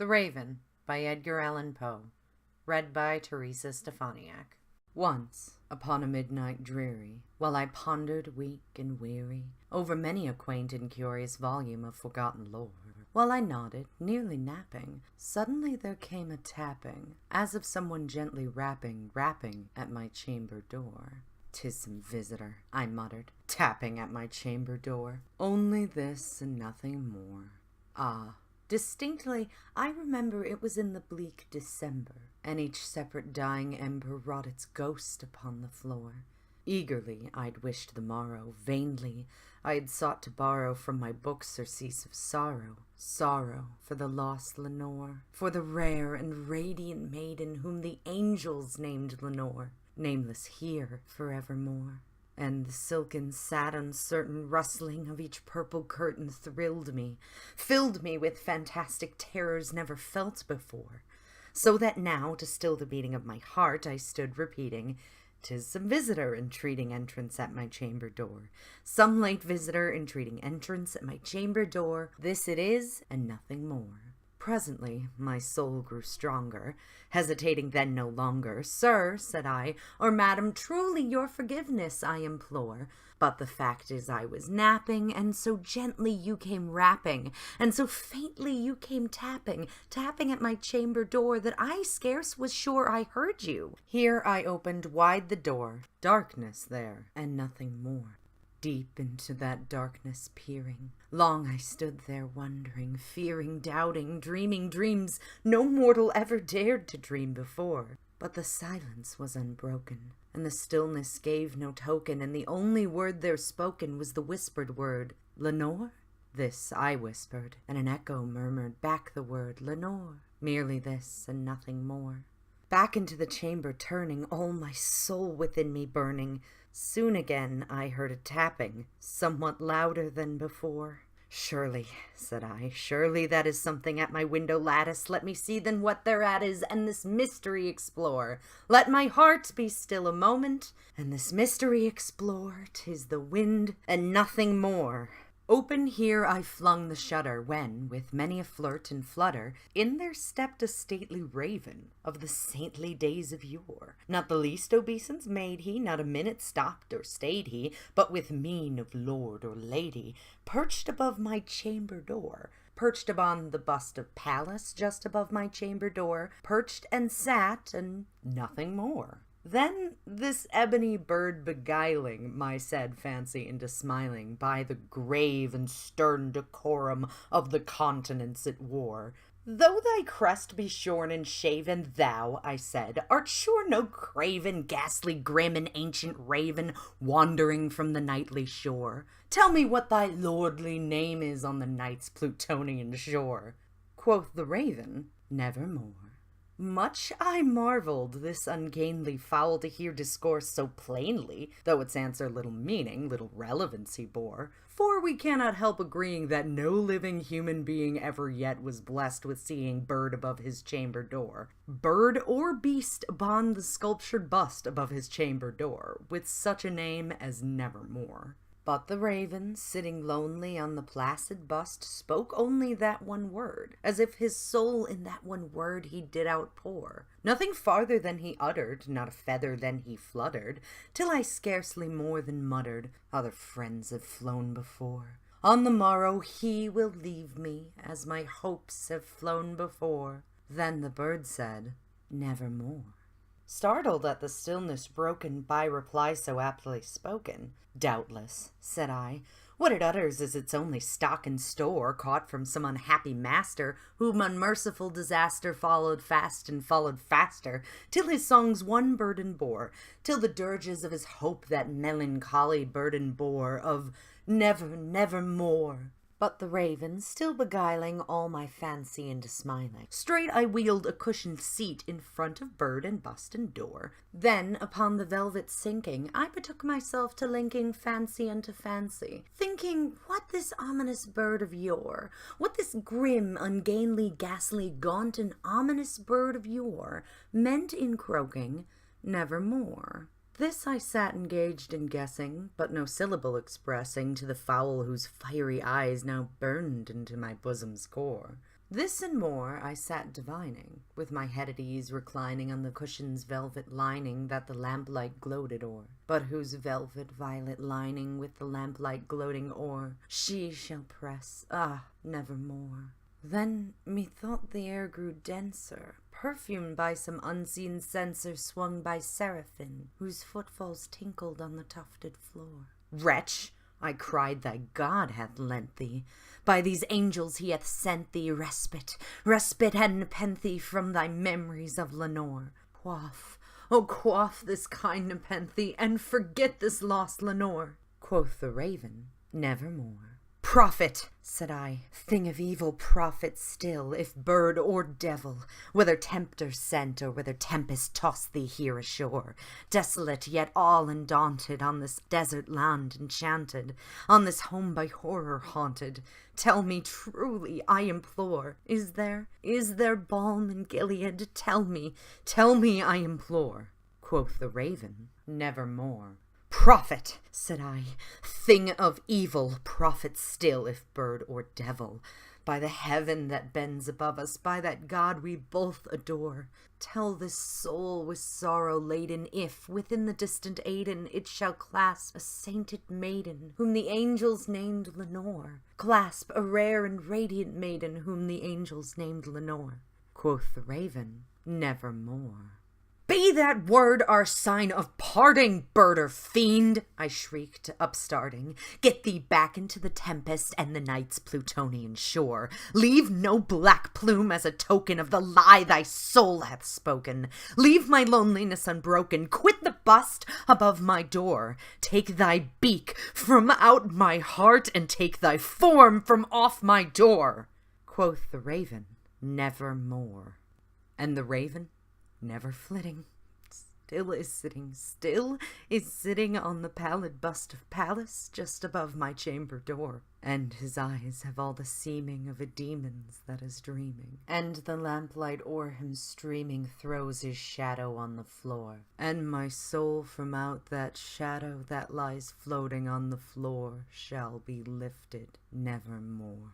The Raven by Edgar Allan Poe. Read by Theresa Stefaniak. Once, upon a midnight dreary, while I pondered weak and weary over many a quaint and curious volume of forgotten lore, while I nodded, nearly napping, suddenly there came a tapping, as of someone gently rapping at my chamber door. "'Tis some visitor," I muttered, tapping at my chamber door. Only this and nothing more. Ah, distinctly, I remember it was in the bleak December, and each separate dying ember wrought its ghost upon the floor. Eagerly I'd wished the morrow, vainly I had sought to borrow from my books surcease of sorrow, sorrow for the lost Lenore, for the rare and radiant maiden whom the angels named Lenore, nameless here forevermore. And the silken, sad, uncertain rustling of each purple curtain thrilled me, filled me with fantastic terrors never felt before, so that now, to still the beating of my heart, I stood repeating, "'Tis some visitor entreating entrance at my chamber door. Some late visitor entreating entrance at my chamber door. This it is, and nothing more." Presently my soul grew stronger, hesitating then no longer. "Sir," said I, "or madam, truly your forgiveness I implore. But the fact is I was napping, and so gently you came rapping, and so faintly you came tapping at my chamber door, that I scarce was sure I heard you." Here I opened wide the door. Darkness there, and nothing more. Deep into that darkness peering, long I stood there wondering, fearing, doubting, dreaming dreams no mortal ever dared to dream before. But the silence was unbroken, and the stillness gave no token, and the only word there spoken was the whispered word, "Lenore?" This I whispered, and an echo murmured back the word, "Lenore." Merely this, and nothing more. Back into the chamber turning, all my soul within me burning, soon again I heard a tapping, somewhat louder than before. "Surely," said I, "surely that is something at my window lattice. Let me see then what thereat is, and this mystery explore. Let my heart be still a moment, and this mystery explore. 'Tis the wind, and nothing more." Open here I flung the shutter, when, with many a flirt and flutter, in there stepped a stately raven, of the saintly days of yore. Not the least obeisance made he, not a minute stopped or stayed he, but with mien of lord or lady, perched above my chamber door, perched upon the bust of Pallas just above my chamber door, perched and sat, and nothing more. Then this ebony bird beguiling my sad fancy into smiling by the grave and stern decorum of the countenance it wore. "Though thy crest be shorn and shaven, thou," I said, "art sure no craven, ghastly, grim, and ancient raven, wandering from the nightly shore. Tell me what thy lordly name is on the night's Plutonian shore." Quoth the raven, "Nevermore." Much I marveled this ungainly fowl to hear discourse so plainly, though its answer little meaning, little relevancy bore. For we cannot help agreeing that no living human being ever yet was blessed with seeing bird above his chamber door, bird or beast upon the sculptured bust above his chamber door, with such a name as Nevermore. But the raven, sitting lonely on the placid bust, spoke only that one word, as if his soul in that one word he did outpour. Nothing farther than he uttered, not a feather than he fluttered, till I scarcely more than muttered, "Other friends have flown before. On the morrow he will leave me, as my hopes have flown before." Then the bird said, "Nevermore." Startled at the stillness broken by reply so aptly spoken, "Doubtless," said I, "what it utters is its only stock and store, caught from some unhappy master, whom unmerciful disaster followed fast and followed faster, till his songs one burden bore, till the dirges of his hope that melancholy burden bore, of never, never more." But the raven, still beguiling all my fancy into smiling, straight I wheeled a cushioned seat in front of bird and bust and door. Then, upon the velvet sinking, I betook myself to linking fancy unto fancy, thinking what this ominous bird of yore, what this grim, ungainly, ghastly, gaunt, and ominous bird of yore meant in croaking, "Nevermore." This I sat engaged in guessing, but no syllable expressing to the fowl whose fiery eyes now burned into my bosom's core. This and more I sat divining, with my head at ease reclining on the cushion's velvet lining that the lamplight gloated o'er, but whose velvet violet lining with the lamplight gloating o'er she shall press, nevermore. Then methought the air grew denser, perfumed by some unseen censer swung by seraphim, whose footfalls tinkled on the tufted floor. Wretch! I cried, thy God hath lent thee. By these angels he hath sent thee respite and nepenthe from thy memories of Lenore. Quaff, oh quaff this kind nepenthe, and forget this lost Lenore. Quoth the raven, nevermore. Prophet, said I, thing of evil, prophet still, if bird or devil, whether tempter sent or whether tempest tossed thee here ashore, desolate yet all undaunted, on this desert land enchanted, on this home by horror haunted, tell me truly, I implore, is there balm in Gilead? Tell me, I implore. Quoth the raven, nevermore. Prophet, said I, thing of evil, prophet still, if bird or devil, by the heaven that bends above us, by that God we both adore, tell this soul with sorrow laden, if, within the distant Aidenn, it shall clasp a sainted maiden, whom the angels named Lenore, clasp a rare and radiant maiden, whom the angels named Lenore. Quoth the raven, nevermore. Be that word our sign of parting, bird or fiend, I shrieked, upstarting. Get thee back into the tempest and the night's Plutonian shore. Leave no black plume as a token of the lie thy soul hath spoken. Leave my loneliness unbroken. Quit the bust above my door. Take thy beak from out my heart, and take thy form from off my door. Quoth the raven, nevermore. And the raven, never flitting, still is sitting on the pallid bust of Pallas just above my chamber door, and his eyes have all the seeming of a demon's that is dreaming, and the lamplight o'er him streaming throws his shadow on the floor, and my soul from out that shadow that lies floating on the floor shall be lifted nevermore.